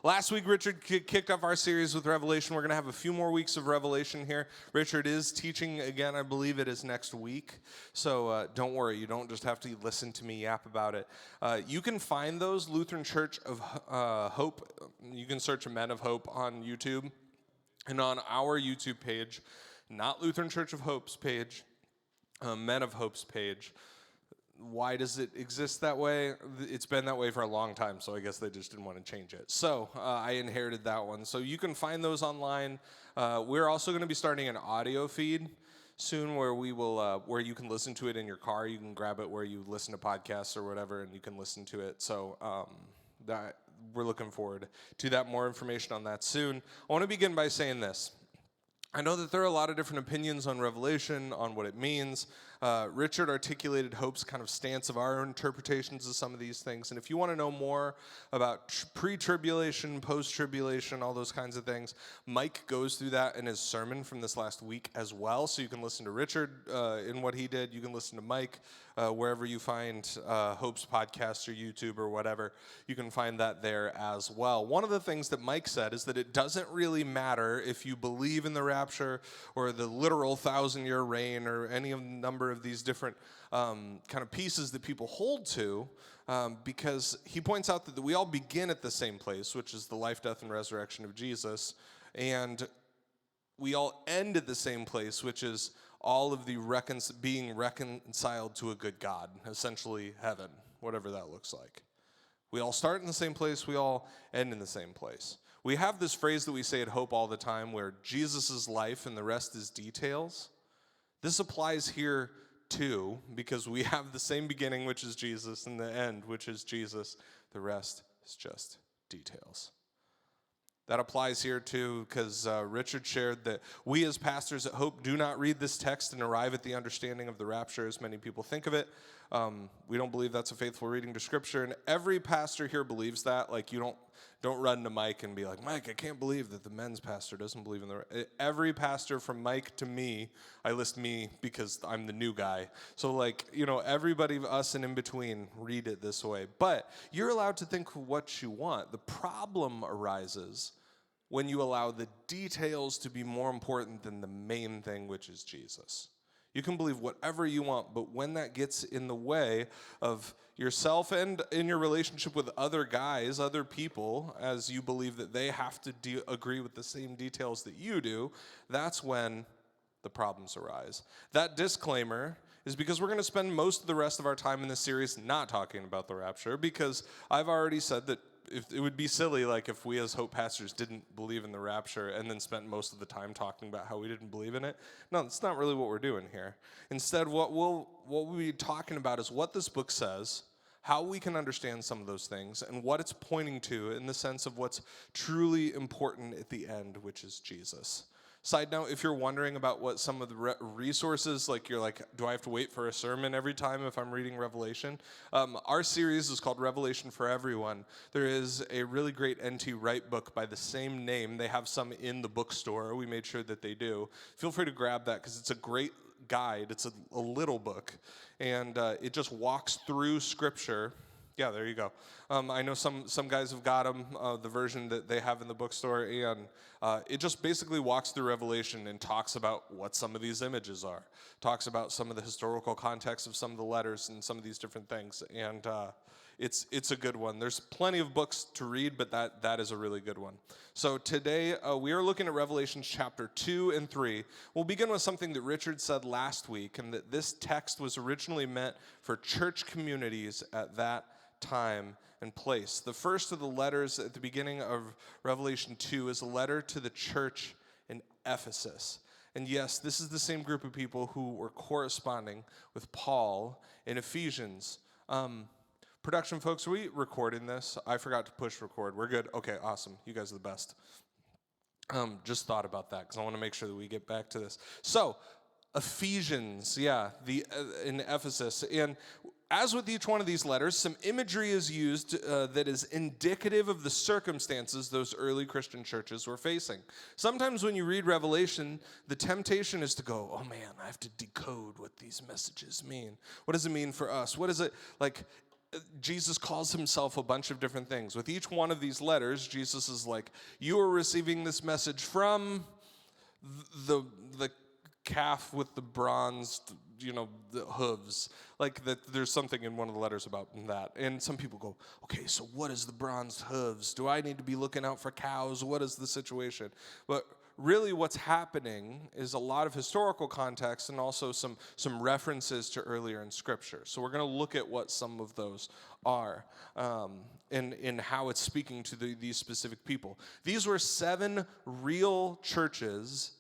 Last week, Richard kicked off our series with Revelation. We're going to have a few more weeks of Revelation here. Richard is teaching again. I believe it is next week. So don't worry. You don't just have to listen to me yap about it. You can find those, Lutheran Church of Hope. You can search Men of Hope on YouTube. And on our YouTube page, not Lutheran Church of Hope's page, Men of Hope's page. Why does it exist that way? It's been that way for a long time, so I guess they just didn't want to change it. So I inherited that one. So you can find those online. We're also going to be starting an audio feed soon where we will, where you can listen to it in your car. You can grab it where you listen to podcasts or whatever, and you can listen to it. So that we're looking forwid to that. More information on that soon. I want to begin by saying this. I know that there are a lot of different opinions on Revelation, on what it means. Richard articulated Hope's kind of stance of our interpretations of some of these things. And if you want to know more about pre-tribulation, post-tribulation, all those kinds of things, Mike goes through that in his sermon from this last week as well. So you can listen to Richard in what he did. You can listen to Mike wherever you find Hope's podcast or YouTube or whatever. You can find that there as well. One of the things that Mike said is that it doesn't really matter if you believe in the rapture or the literal 1,000-year reign or any of the number of these different kind of pieces that people hold to, because he points out that we all begin at the same place, which is the life, death, and resurrection of Jesus, and we all end at the same place, which is all of the being reconciled to a good God, essentially heaven, whatever that looks like. We all start in the same place, we all end in the same place. We have this phrase that we say at Hope all the time where Jesus is life and the rest is details. This applies here too, because we have the same beginning, which is Jesus, and the end, which is Jesus. The rest is just details. That applies here too, because Richard shared that we as pastors at Hope do not read this text and arrive at the understanding of the rapture as many people think of it. We don't believe that's a faithful reading to Scripture, and every pastor here believes that. Like, you don't run to Mike and be like, Mike, I can't believe that the men's pastor doesn't believe in the. Every pastor from Mike to me, I list me because I'm the new guy. So everybody, us and in between, read it this way. But you're allowed to think what you want. The problem arises when you allow the details to be more important than the main thing, which is Jesus. You can believe whatever you want, but when that gets in the way of yourself and in your relationship with other guys, other people, as you believe that they have to agree with the same details that you do, that's when the problems arise. That disclaimer is because we're going to spend most of the rest of our time in this series not talking about the rapture, because I've already said that it would be silly, if we as Hope pastors didn't believe in the rapture and then spent most of the time talking about how we didn't believe in it. No, that's not really what we're doing here. Instead, what we'll be talking about is what this book says, how we can understand some of those things, and what it's pointing to in the sense of what's truly important at the end, which is Jesus. Side note, if you're wondering about what some of the resources, you're like, do I have to wait for a sermon every time if I'm reading Revelation? Our series is called Revelation for Everyone. There is a really great N.T. Wright book by the same name. They have some in the bookstore. We made sure that they do. Feel free to grab that because it's a great guide. It's a little book, and it just walks through Scripture. Yeah, there you go. I know some guys have got them, the version that they have in the bookstore, and it just basically walks through Revelation and talks about what some of these images are, talks about some of the historical context of some of the letters and some of these different things, and it's a good one. There's plenty of books to read, but that is a really good one. So today we are looking at Revelation chapter 2 and 3. We'll begin with something that Richard said last week, and that this text was originally meant for church communities at that time and place. The first of the letters at the beginning of Revelation 2 is a letter to the church in Ephesus. And yes, this is the same group of people who were corresponding with Paul in Ephesians. Production folks, are we recording this? I forgot to push record. We're good? Okay, awesome. You guys are the best. Just thought about that because I want to make sure that we get back to this. So, Ephesians, in Ephesus. And as with each one of these letters, some imagery is used that is indicative of the circumstances those early Christian churches were facing. Sometimes when you read Revelation, the temptation is to go, oh man, I have to decode what these messages mean. What does it mean for us? What is it like? Jesus calls himself a bunch of different things. With each one of these letters, Jesus is like, you are receiving this message from the calf with the bronzed, the hooves. Like that, there's something in one of the letters about that. And some people go, okay, so what is the bronzed hooves? Do I need to be looking out for cows? What is the situation? But really what's happening is a lot of historical context and also some references to earlier in Scripture. So we're going to look at what some of those are and how it's speaking to these specific people. These were 7 real churches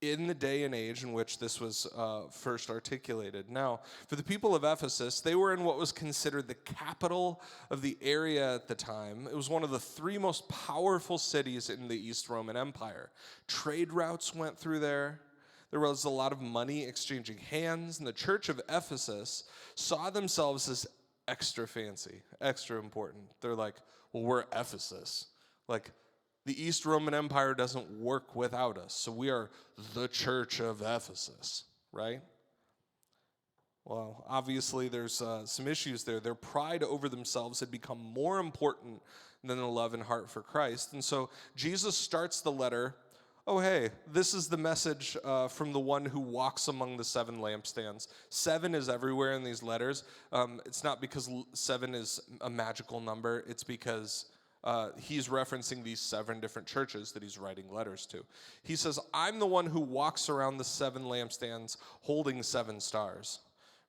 in the day and age in which this was first articulated. Now, for the people of Ephesus, they were in what was considered the capital of the area at the time. It was one of the 3 most powerful cities in the East Roman Empire. Trade routes went through there. There was a lot of money exchanging hands, and the church of Ephesus saw themselves as extra fancy, extra important. They're like, well, we're Ephesus. Like, the East Roman Empire doesn't work without us, so we are the church of Ephesus, right? Well, obviously there's some issues there. Their pride over themselves had become more important than the love and heart for Christ. And so Jesus starts the letter, oh, hey, this is the message from the one who walks among the 7 lampstands. 7 is everywhere in these letters. It's not because 7 is a magical number. It's because he's referencing these 7 different churches that he's writing letters to. He says, I'm the one who walks around the 7 lampstands holding 7 stars,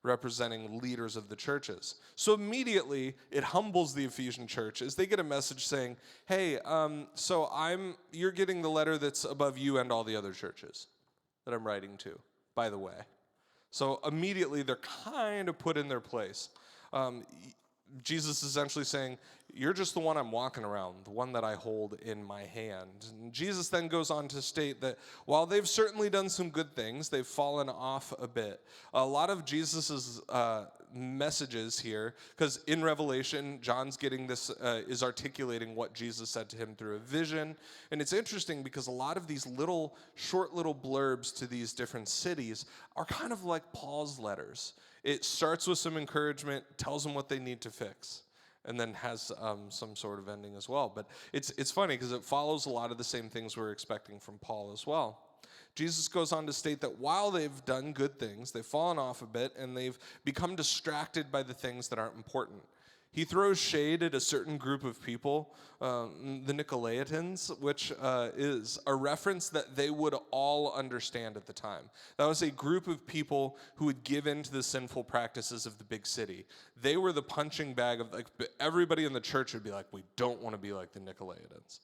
representing leaders of the churches. So immediately, it humbles the Ephesian church as they get a message saying, hey, you're getting the letter that's above you and all the other churches that I'm writing to, by the way. So immediately, they're kind of put in their place. Jesus is essentially saying, you're just the one I'm walking around, the one that I hold in my hand. And Jesus then goes on to state that while they've certainly done some good things, they've fallen off a bit. A lot of Jesus's messages here, because in Revelation, John's getting this, is articulating what Jesus said to him through a vision. And it's interesting because a lot of these short little blurbs to these different cities are kind of like Paul's letters. It starts with some encouragement, tells them what they need to fix, and then has some sort of ending as well. But it's funny because it follows a lot of the same things we're expecting from Paul as well. Jesus goes on to state that while they've done good things, they've fallen off a bit, and they've become distracted by the things that aren't important. He throws shade at a certain group of people, the Nicolaitans, which is a reference that they would all understand at the time. That was a group of people who would give in to the sinful practices of the big city. They were the punching bag of, like, everybody in the church would be like, we don't want to be like the Nicolaitans.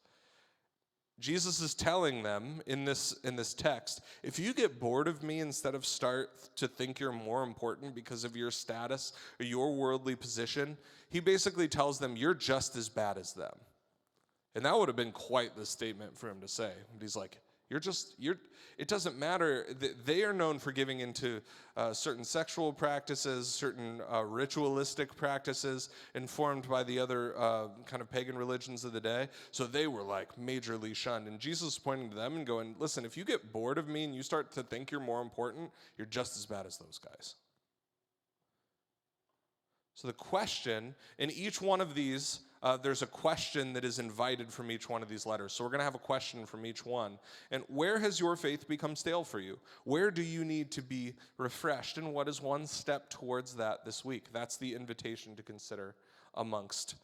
Jesus is telling them in this text, if you get bored of me instead of start to think you're more important because of your status or your worldly position, he basically tells them you're just as bad as them. And that would have been quite the statement for him to say. But he's like, it doesn't matter. They are known for giving into certain sexual practices, certain ritualistic practices informed by the other kind of pagan religions of the day. So they were like majorly shunned. And Jesus is pointing to them and going, listen, if you get bored of me and you start to think you're more important, you're just as bad as those guys. So the question in each one of these, there's a question that is invited from each one of these letters. So we're going to have a question from each one. And where has your faith become stale for you? Where do you need to be refreshed? And what is one step towards that this week? That's the invitation to consider amongst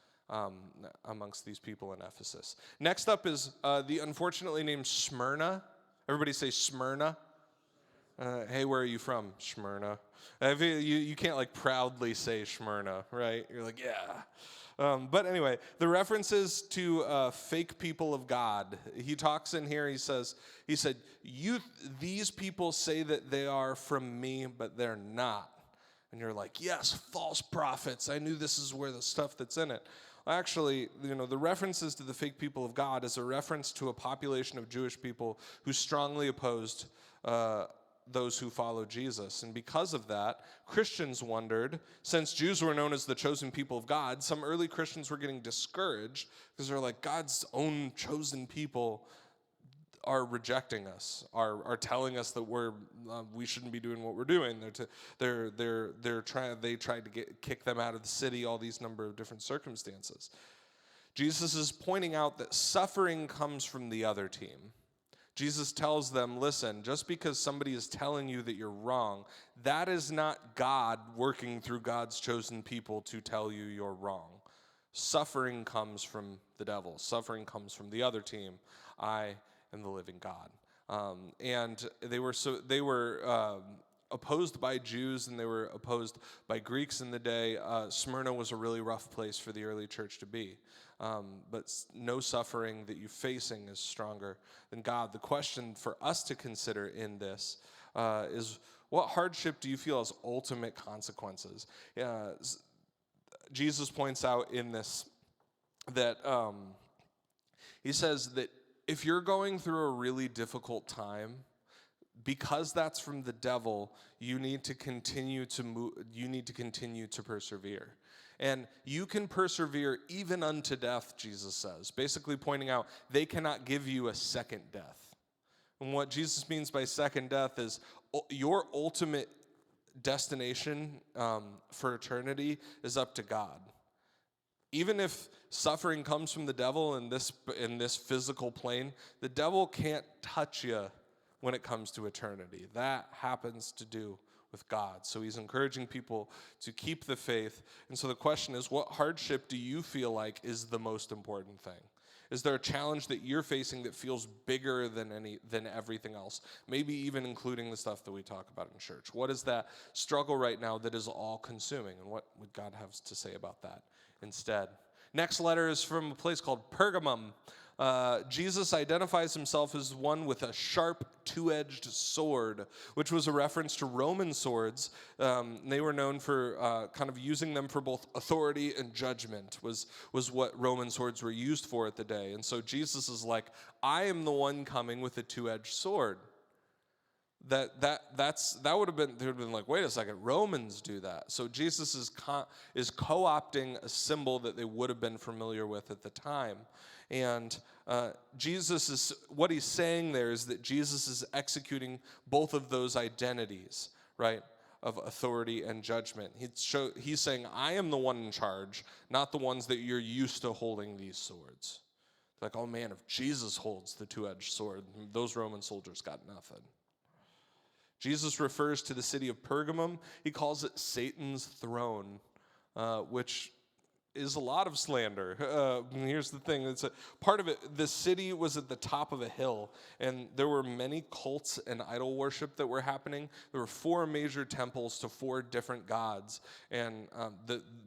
these people in Ephesus. Next up is the unfortunately named Smyrna. Everybody say Smyrna. Hey, where are you from? Smyrna. You can't like proudly say Smyrna, right? You're like, yeah. But anyway, the references to fake people of God. He talks in here, he said, these people say that they are from me, but they're not. And you're like, yes, false prophets. I knew this is where the stuff that's in it. Actually, the references to the fake people of God is a reference to a population of Jewish people who strongly opposed those who follow Jesus. And because of that, Christians wondered, since Jews were known as the chosen people of God, some early Christians were getting discouraged because they're like, God's own chosen people are rejecting us, are telling us that we shouldn't be doing what we're doing. They tried to kick them out of the city. All these number of different circumstances. Jesus is pointing out that suffering comes from the other team. Jesus tells them, listen, just because somebody is telling you that you're wrong, that is not God working through God's chosen people to tell you you're wrong. Suffering comes from the devil. Suffering comes from the other team. I am the living God. And they were opposed by Jews, and they were opposed by Greeks in the day. Smyrna was a really rough place for the early church to be. But no suffering that you're facing is stronger than God. The question for us to consider in this is, what hardship do you feel has ultimate consequences? Jesus points out in this that he says that if you're going through a really difficult time, because that's from the devil, you need to continue to move. You need to continue to persevere. And you can persevere even unto death, Jesus says, basically pointing out they cannot give you a second death. And what Jesus means by second death is your ultimate destination for eternity is up to God. Even if suffering comes from the devil in this physical plane, the devil can't touch you when it comes to eternity. That happens to do with God. So he's encouraging people to keep the faith. And so the question is, what hardship do you feel like is the most important thing? Is there a challenge that you're facing that feels bigger than everything else? Maybe even including the stuff that we talk about in church. What is that struggle right now that is all consuming? And what would God have to say about that instead? Next letter is from a place called Pergamum. Jesus identifies himself as one with a sharp two-edged sword, which was a reference to Roman swords. They were known for kind of using them for both authority and judgment, was what Roman swords were used for at the day. And so Jesus is like, I am the one coming with a two-edged sword. That would have been, they would have been like, wait a second, Romans do that. So Jesus is co-opting a symbol that they would have been familiar with at the time. And what he's saying there is that Jesus is executing both of those identities, right, of authority and judgment. He's saying, I am the one in charge, not the ones that you're used to holding these swords. Like, oh man, if Jesus holds the two-edged sword, those Roman soldiers got nothing. Jesus refers to the city of Pergamum. He calls it Satan's throne, which is a lot of slander. Here's the thing. Part of it, the city was at the top of a hill, and there were many cults and idol worship that were happening. There were 4 major temples to 4 different gods, and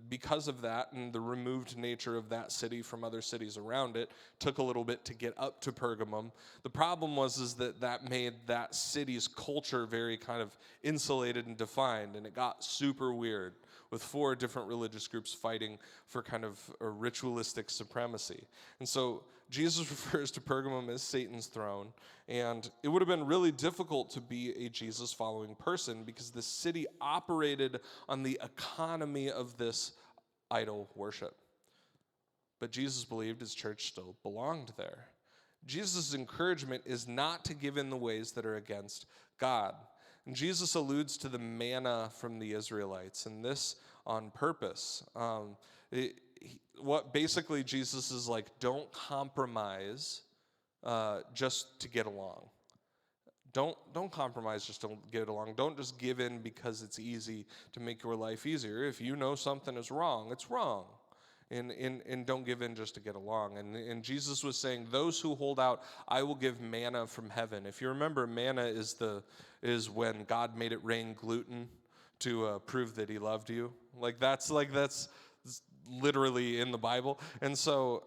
because of that and the removed nature of that city from other cities around it, took a little bit to get up to Pergamum. The problem was that made that city's culture very kind of insulated and defined, and it got super weird, with 4 different religious groups fighting for kind of a ritualistic supremacy. And so Jesus refers to Pergamum as Satan's throne, and it would have been really difficult to be a Jesus-following person because the city operated on the economy of this idol worship. But Jesus believed his church still belonged there. Jesus' encouragement is not to give in the ways that are against God. And Jesus alludes to the manna from the Israelites, and this on purpose. What basically Jesus is like, don't compromise just to get along. Don't compromise just to get along. Don't just give in because it's easy to make your life easier. If you know something is wrong, it's wrong. And don't give in just to get along. And Jesus was saying, those who hold out, I will give manna from heaven. If you remember, manna is when God made it rain gluten to prove that he loved you. That's literally in the Bible. And so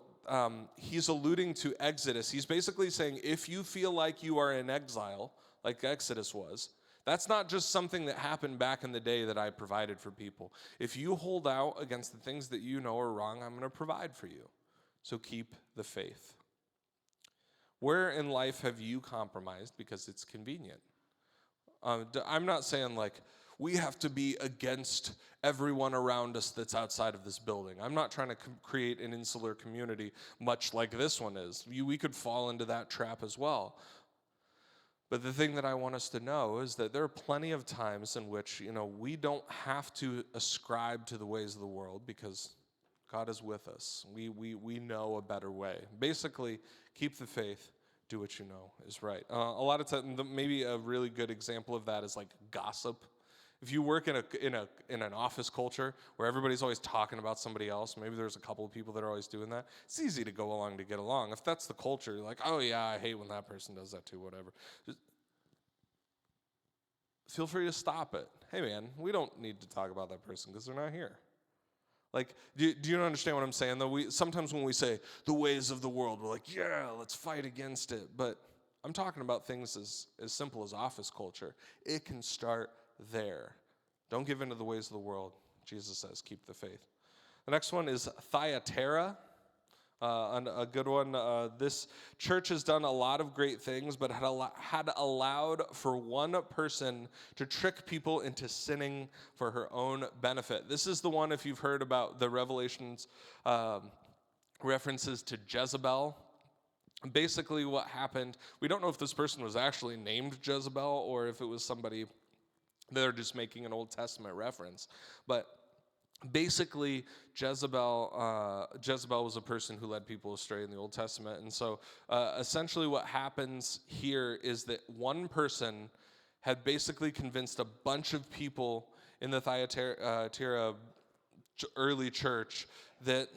he's alluding to Exodus. He's basically saying, if you feel like you are in exile, like Exodus was, that's not just something that happened back in the day that I provided for people. If you hold out against the things that you know are wrong, I'm going to provide for you. So keep the faith. Where in life have you compromised because it's convenient? I'm not saying like we have to be against everyone around us that's outside of this building. I'm not trying to create an insular community much like this one is. We could fall into that trap as well. But the thing that I want us to know is that there are plenty of times in which, we don't have to ascribe to the ways of the world because God is with us. We know a better way. Basically, keep the faith, do what you know is right. A lot of times, maybe a really good example of that is like gossip. If you work in an office culture where everybody's always talking about somebody else, maybe there's a couple of people that are always doing that, it's easy to go along to get along. If that's the culture, you're like, oh yeah, I hate when that person does that too, whatever. Just feel free to stop it. Hey man, we don't need to talk about that person because they're not here. Like, do you understand what I'm saying though? Sometimes when we say the ways of the world, we're like, yeah, let's fight against it. But I'm talking about things as simple as office culture. It can start there. Don't give in to the ways of the world. Jesus says, keep the faith. The next one is Thyatira, a good one. This church has done a lot of great things, but had allowed for one person to trick people into sinning for her own benefit. This is the one, if you've heard about the Revelations references to Jezebel. Basically what happened, we don't know if this person was actually named Jezebel or if it was somebody they're just making an Old Testament reference. But basically, Jezebel was a person who led people astray in the Old Testament. And so essentially what happens here is that one person had basically convinced a bunch of people in the Thyatira early church that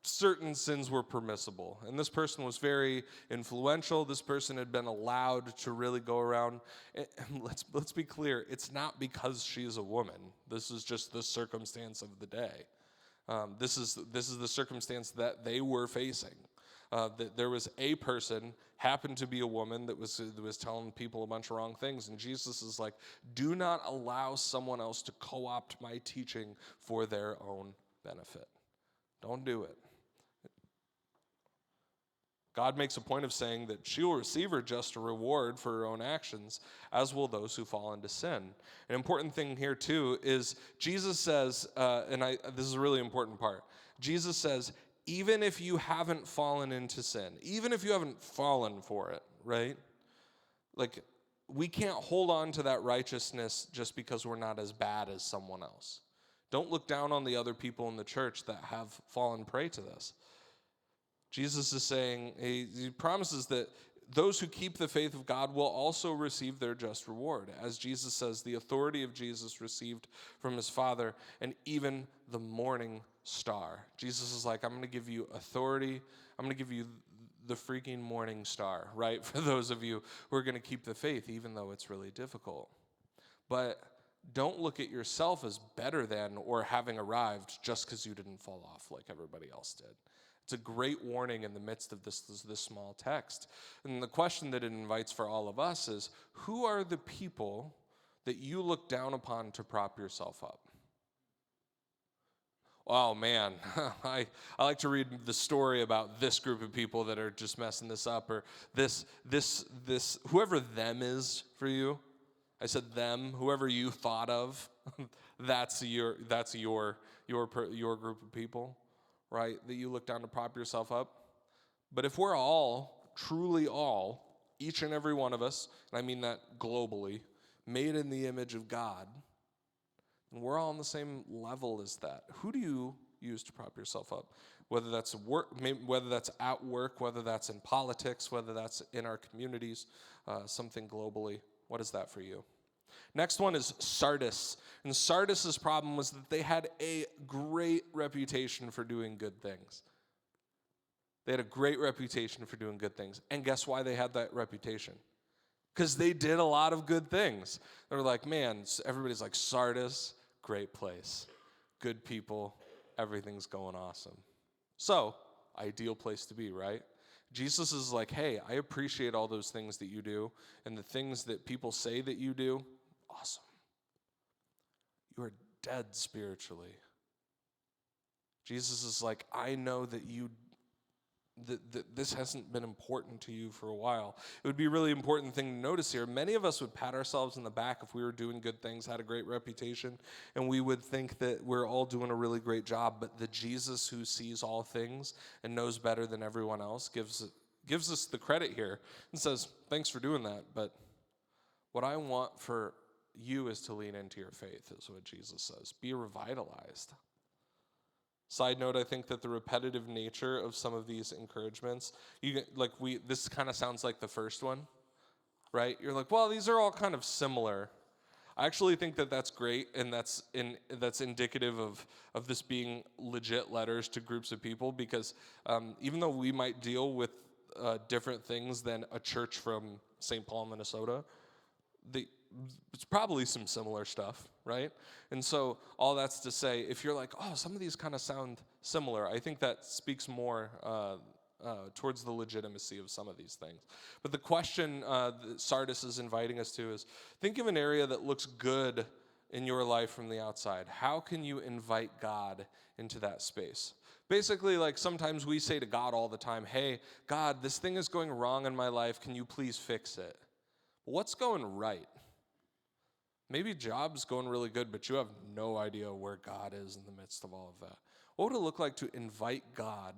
certain sins were permissible. And this person was very influential. This person had been allowed to really go around. And let's be clear, it's not because she's a woman. This is just the circumstance of the day. This is the circumstance that they were facing. That there was a person, happened to be a woman, that was telling people a bunch of wrong things. And Jesus is like, do not allow someone else to co-opt my teaching for their own benefit. Don't do it. God makes a point of saying that she will receive her just reward for her own actions, as will those who fall into sin. An important thing here, too, is Jesus says, this is a really important part, Jesus says, even if you haven't fallen into sin, even if you haven't fallen for it, right? Like, we can't hold on to that righteousness just because we're not as bad as someone else. Don't look down on the other people in the church that have fallen prey to this. Jesus is saying, he promises that those who keep the faith of God will also receive their just reward. As Jesus says, the authority of Jesus received from his Father, and even the morning star. Jesus is like, I'm going to give you authority. I'm going to give you the freaking morning star, right? For those of you who are going to keep the faith, even though it's really difficult. But don't look at yourself as better than or having arrived just because you didn't fall off like everybody else did. It's a great warning in the midst of this small text. And the question that it invites for all of us is, who are the people that you look down upon to prop yourself up? Oh man, I like to read the story about this group of people that are just messing this up, or this whoever them is for you. I said them, whoever you thought of, that's your group of people, right? That you look down to prop yourself up. But if we're all, truly all, each and every one of us, and I mean that globally, made in the image of God, and we're all on the same level as that. Who do you use to prop yourself up? Whether that's work, whether that's at work, whether that's in politics, whether that's in our communities, something globally. What is that for you? Next one is Sardis. And Sardis' problem was that they had a great reputation for doing good things. They had a great reputation for doing good things. And guess why they had that reputation? Because they did a lot of good things. They were like, man, everybody's like, Sardis, great place. Good people, everything's going awesome. So, ideal place to be, right? Jesus is like, hey, I appreciate all those things that you do, and the things that people say that you do, awesome. You are dead spiritually. Jesus is like, I know that this hasn't been important to you for a while. It would be a really important thing to notice here. Many of us would pat ourselves in the back if we were doing good things, had a great reputation, and we would think that we're all doing a really great job. But the Jesus who sees all things and knows better than everyone else gives gives us the credit here and says, thanks for doing that, but what I want for you is to lean into your faith, is what Jesus says. Be revitalized. Side note, I think that the repetitive nature of some of these encouragements, this kind of sounds like the first one, right? You're like, well, these are all kind of similar. I actually think that that's great, and that's indicative of this being legit letters to groups of people, because even though we might deal with different things than a church from St. Paul, Minnesota, it's probably some similar stuff, right? And so all that's to say, if you're like, oh, some of these kind of sound similar, I think that speaks more towards the legitimacy of some of these things. But the question that Sardis is inviting us to is, think of an area that looks good in your life from the outside. How can you invite God into that space? Basically, like sometimes we say to God all the time, hey, God, this thing is going wrong in my life. Can you please fix it? What's going right? Maybe job's going really good, but you have no idea where God is in the midst of all of that. What would it look like to invite God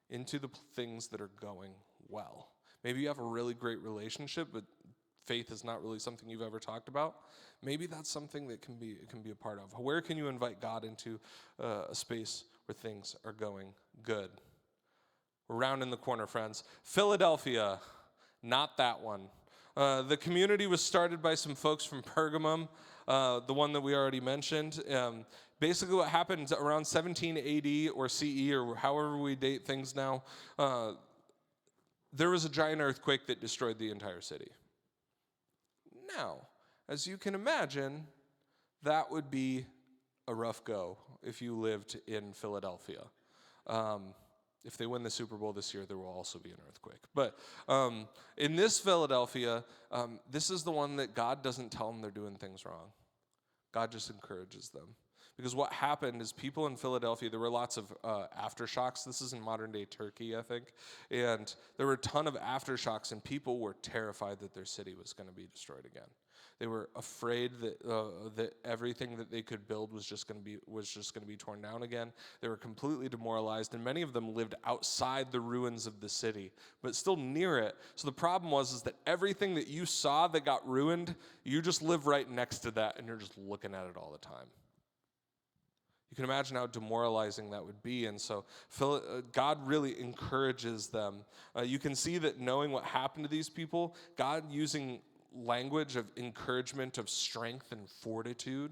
into the things that are going well? Maybe you have a really great relationship, but faith is not really something you've ever talked about. Maybe that's something that can be a part of. Where can you invite God into a space where things are going good? We're rounding the corner, friends. Philadelphia, not that one. The community was started by some folks from Pergamum, the one that we already mentioned. Basically what happened around 17 AD or CE, or however we date things now, there was a giant earthquake that destroyed the entire city. Now, as you can imagine, that would be a rough go if you lived in Philadelphia. If they win the Super Bowl this year, there will also be an earthquake. But in this Philadelphia, this is the one that God doesn't tell them they're doing things wrong. God just encourages them. Because what happened is people in Philadelphia, there were lots of aftershocks. This is in modern-day Turkey, I think. And there were a ton of aftershocks, and people were terrified that their city was going to be destroyed again. They were afraid that everything that they could build was just going to be torn down again. They were completely demoralized, and many of them lived outside the ruins of the city, but still near it. So the problem was that everything that you saw that got ruined, you just live right next to that, and you're just looking at it all the time. You can imagine how demoralizing that would be, and so God really encourages them. You can see that knowing what happened to these people, God using language of encouragement, of strength and fortitude,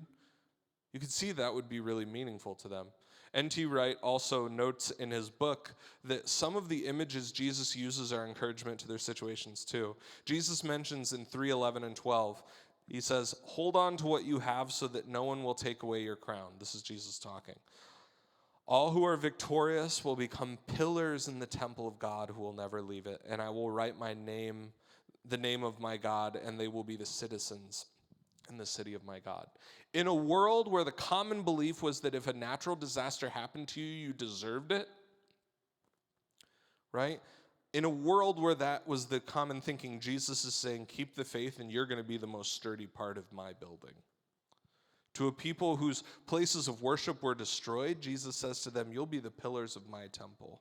you can see that would be really meaningful to them. N.T. Wright also notes in his book that some of the images Jesus uses are encouragement to their situations too. Jesus mentions in 3:11 and 12, he says, hold on to what you have so that no one will take away your crown. This is Jesus talking. All who are victorious will become pillars in the temple of God who will never leave it. And I will write my name, the name of my God, and they will be the citizens in the city of my God. In a world where the common belief was that if a natural disaster happened to you, you deserved it, right? In a world where that was the common thinking, Jesus is saying, keep the faith and you're going to be the most sturdy part of my building. To a people whose places of worship were destroyed, Jesus says to them, you'll be the pillars of my temple.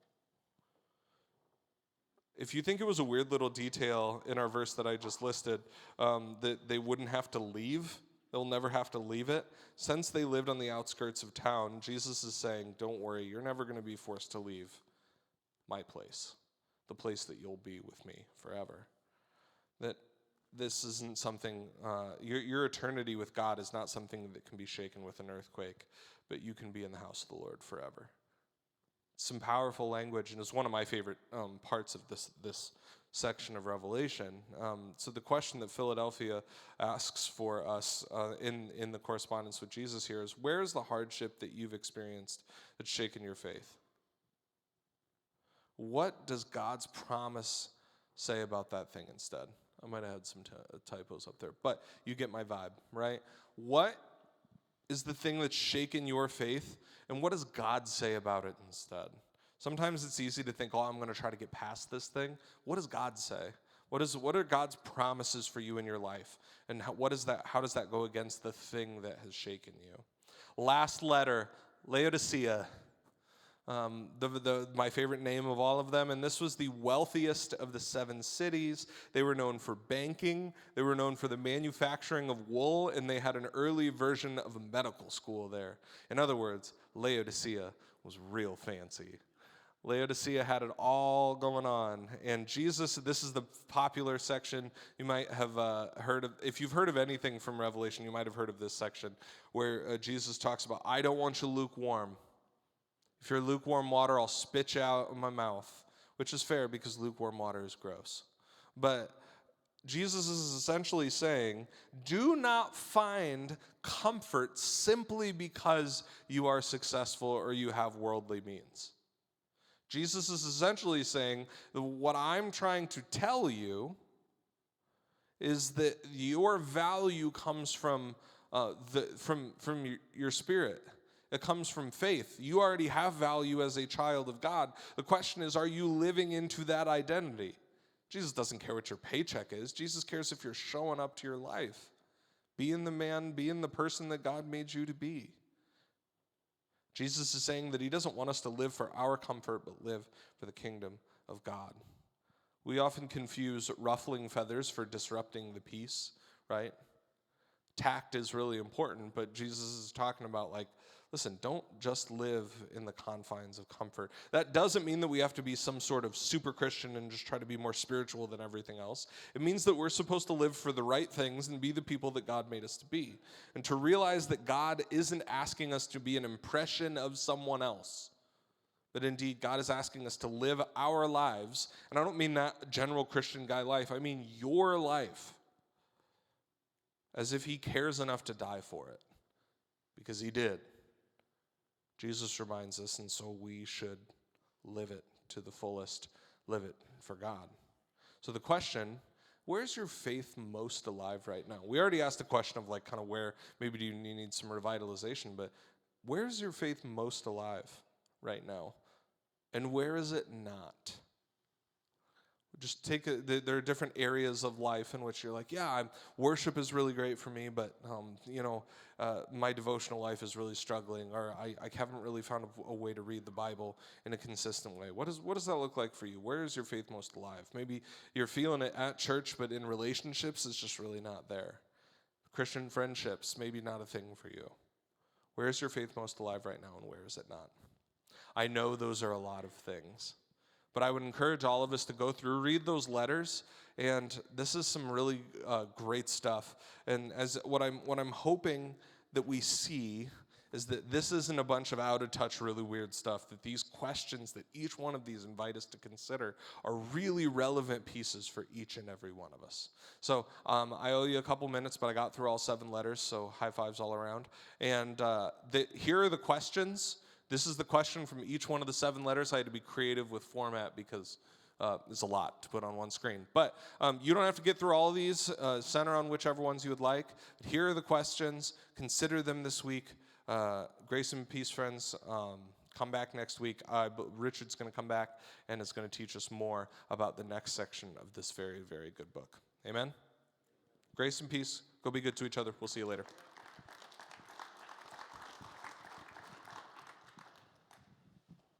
If you think it was a weird little detail in our verse that I just listed, that they wouldn't have to leave, they'll never have to leave it. Since they lived on the outskirts of town, Jesus is saying, don't worry, you're never going to be forced to leave my place. The place that you'll be with me forever. That this isn't something, your eternity with God is not something that can be shaken with an earthquake, but you can be in the house of the Lord forever. Some powerful language, and it's one of my favorite parts of this section of Revelation. So the question that Philadelphia asks for us in the correspondence with Jesus here is, where is the hardship that you've experienced that's shaken your faith? What does God's promise say about that thing instead? I might have had some typos up there, but you get my vibe, right? What is the thing that's shaken your faith, and what does God say about it instead? Sometimes it's easy to think, oh, I'm going to try to get past this thing. What does God say? What are God's promises for you in your life? And how does that go against the thing that has shaken you? Last letter, Laodicea. my favorite name of all of them. And this was the wealthiest of the 7 cities. They were known for banking. They were known for the manufacturing of wool, and they had an early version of a medical school there. In other words, Laodicea was real fancy. Laodicea had it all going on. And Jesus, this is the popular section. You might have heard of, if you've heard of anything from Revelation, you might have heard of this section where Jesus talks about, I don't want you lukewarm. If you're lukewarm water, I'll spit you out of my mouth, which is fair because lukewarm water is gross. But Jesus is essentially saying, do not find comfort simply because you are successful or you have worldly means. Jesus is essentially saying that what I'm trying to tell you is that your value comes from your spirit. It comes from faith. You already have value as a child of God. The question is, are you living into that identity? Jesus doesn't care what your paycheck is. Jesus cares if you're showing up to your life, being the man, being the person that God made you to be. Jesus is saying that he doesn't want us to live for our comfort, but live for the kingdom of God. We often confuse ruffling feathers for disrupting the peace, right? Tact is really important, but Jesus is talking about, like, listen, don't just live in the confines of comfort. That doesn't mean that we have to be some sort of super Christian and just try to be more spiritual than everything else. It means that we're supposed to live for the right things and be the people that God made us to be. And to realize that God isn't asking us to be an impression of someone else, but indeed God is asking us to live our lives. And I don't mean that general Christian guy life. I mean your life, as if he cares enough to die for it, because he did. Jesus reminds us, and so we should live it to the fullest, live it for God. So the question, where's your faith most alive right now? We already asked the question of, like, kind of where maybe do you need some revitalization, but where's your faith most alive right now? And where is it not? Just there are different areas of life in which you're like, yeah, worship is really great for me, but my devotional life is really struggling, or I haven't really found a way to read the Bible in a consistent way. What does that look like for you? Where is your faith most alive? Maybe you're feeling it at church, but in relationships, it's just really not there. Christian friendships, maybe not a thing for you. Where is your faith most alive right now, and where is it not? I know those are a lot of things. But I would encourage all of us to go through, read those letters, and this is some really great stuff. And as what I'm hoping that we see is that this isn't a bunch of out of touch, really weird stuff. That these questions that each one of these invite us to consider are really relevant pieces for each and every one of us. So I owe you a couple minutes, but I got through all 7 letters, so high fives all around. And here are the questions. This is the question from each one of the 7 letters. I had to be creative with format because it's a lot to put on one screen. But you don't have to get through all of these. Center on whichever ones you would like. But here are the questions. Consider them this week. Grace and peace, friends. Come back next week. Richard's going to come back and is going to teach us more about the next section of this very, very good book. Amen? Grace and peace. Go be good to each other. We'll see you later.